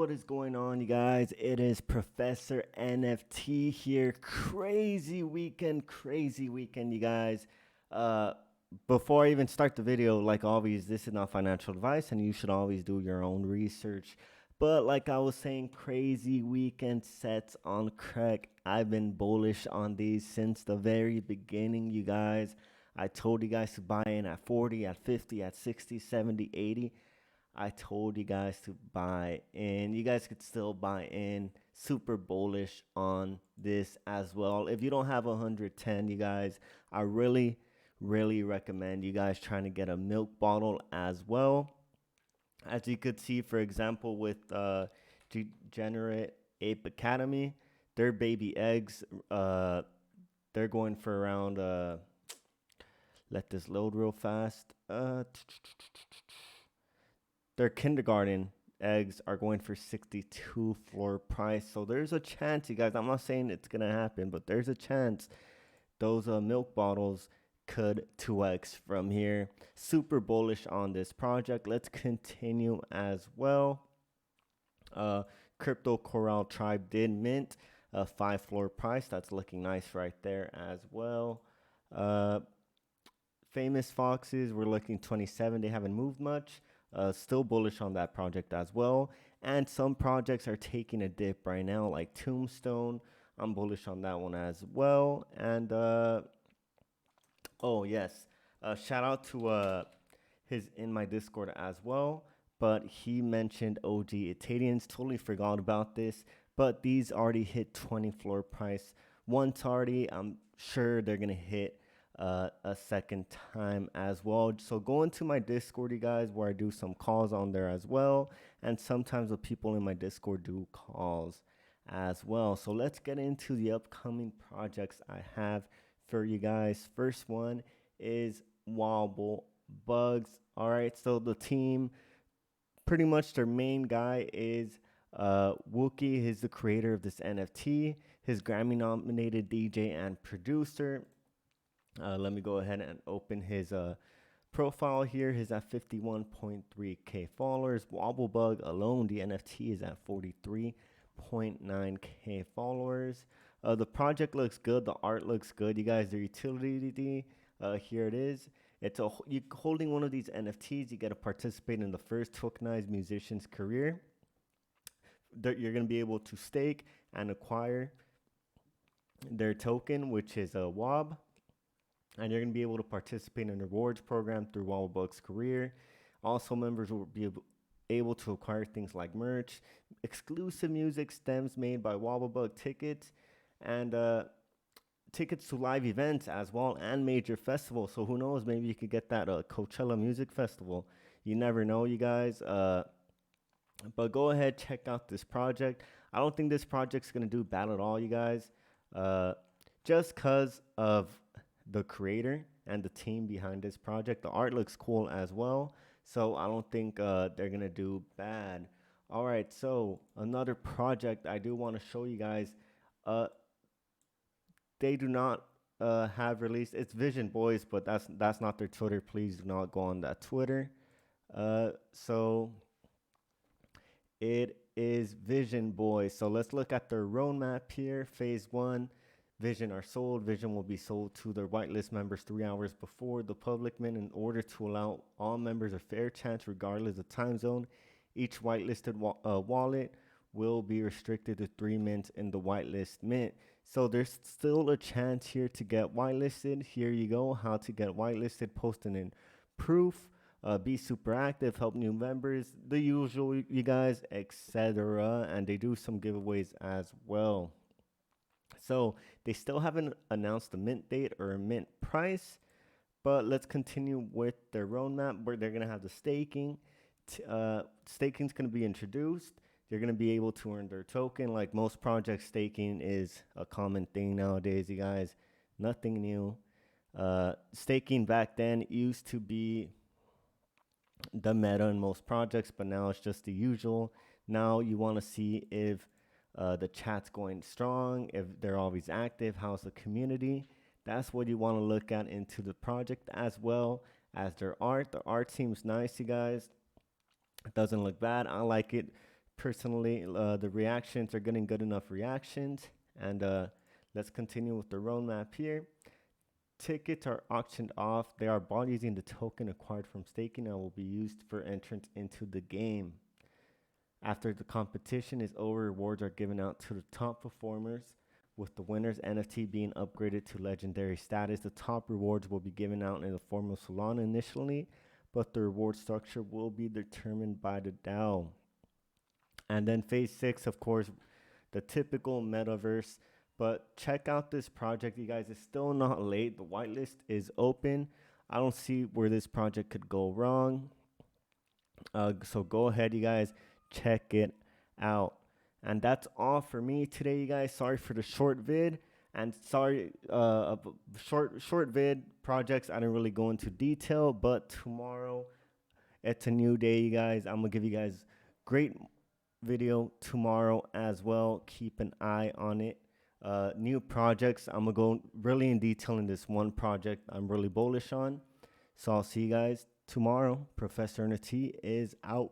What is going on, you guys? It is Professor NFT here. Crazy weekend, you guys. Uh, Before I even start the video, like always, this is not financial advice, and you should always do your own research. But like I was saying, crazy weekend sets on crack. I've been bullish on these since the very beginning, you guys. I told you guys to buy in at 40, at 50, at 60, 70, 80. I told you guys to buy in. You guys could still buy in. Super bullish on this as well. If you don't have 110, you guys, I really recommend you guys trying to get a milk bottle as well. As you could see, for example, with Degenerate Ape Academy, their baby eggs, they're going for around, let this load real fast. Their kindergarten eggs are going for 62 floor price. So there's a chance, you guys. I'm not saying it's going to happen, but there's a chance those milk bottles could 2x from here. Super bullish on this project. Let's continue as well. Crypto Coral Tribe did mint a 5 floor price. That's looking nice right there as well. Famous Foxes, we're looking 27. They haven't moved much. Still bullish on that project as well. And some projects are taking a dip right now, like Tombstone. I'm bullish on that one as well. And oh yes, shout out to his in my Discord as well. But he mentioned OG Italians. Totally forgot about this. But these already hit 20 floor price once already. I'm sure they're gonna hit a second time as well. So go into my Discord, you guys, where I do some calls on there as well. And sometimes the people in my Discord do calls as well. So let's get into the upcoming projects I have for you guys. First one is Wobble Bugs. All right, so the team, pretty much their main guy is Wookie. He's the creator of this NFT, his Grammy nominated DJ and producer. Let me go ahead and open his profile here. He's at 51.3k followers. Wobblebug alone, the NFT is at 43.9k followers. The project looks good. The art looks good. You guys, the utility, here it is. It's you holding one of these NFTs. You get to participate in the first tokenized musician's career. You're going to be able to stake and acquire their token, which is a WOB. And you're going to be able to participate in a rewards program through Wobblebug's career. Also, members will be able to acquire things like merch, exclusive music, stems made by Wobblebug, tickets, and tickets to live events as well, and major festivals. So who knows, maybe you could get that Coachella Music Festival. You never know, you guys. But go ahead, check out this project. I don't think this project's going to do bad at all, you guys. Just because of the creator and the team behind this project. The art looks cool as well, so I don't think they're gonna do bad. All right, so another project I do want to show you guys. They do not have released. It's Vision Boys, but that's not their Twitter. Please do not go on that Twitter. So it is Vision Boys. So let's look at their roadmap here. Phase 1. Vision are sold. Vision will be sold to their whitelist members 3 hours before the public mint in order to allow all members a fair chance regardless of time zone. Each whitelisted wallet will be restricted to 3 mints in the whitelist mint. So there's still a chance here to get whitelisted. Here you go, how to get whitelisted, posting in proof, be super active, help new members, the usual, you guys, etc. And they do some giveaways as well. So they still haven't announced a mint date or a mint price, but let's continue with their roadmap where they're going to have the staking. Staking is going to be introduced. You're going to be able to earn their token. Like most projects, staking is a common thing nowadays, you guys. Nothing new. Staking back then used to be the meta in most projects, but now it's just the usual. Now you want to see if the chat's going strong, if they're always active, how's the community. That's what you want to look at into the project, as well as their art. The art seems nice, you guys. It doesn't look bad. I like it. personally, the reactions are getting good enough reactions. And let's continue with the roadmap here. Tickets are auctioned off. They are bought using the token acquired from staking and will be used for entrance into the game. After the competition is over, rewards are given out to the top performers, with the winner's NFT being upgraded to legendary status. The top rewards will be given out in the form of Solana initially, but the reward structure will be determined by the DAO. And then phase 6, of course, the typical metaverse. But check out this project, you guys. It's still not late. The whitelist is open. I don't see where this project could go wrong. So go ahead, you guys, check it out. And that's all for me today, you guys. Sorry for the short vid, and sorry, short vid projects. I didn't really go into detail, but tomorrow it's a new day, you guys. I'm gonna give you guys great video tomorrow as well. Keep an eye on it. New projects. I'm gonna go really in detail in this one project I'm really bullish on. So I'll see you guys tomorrow. Professor NFT is out.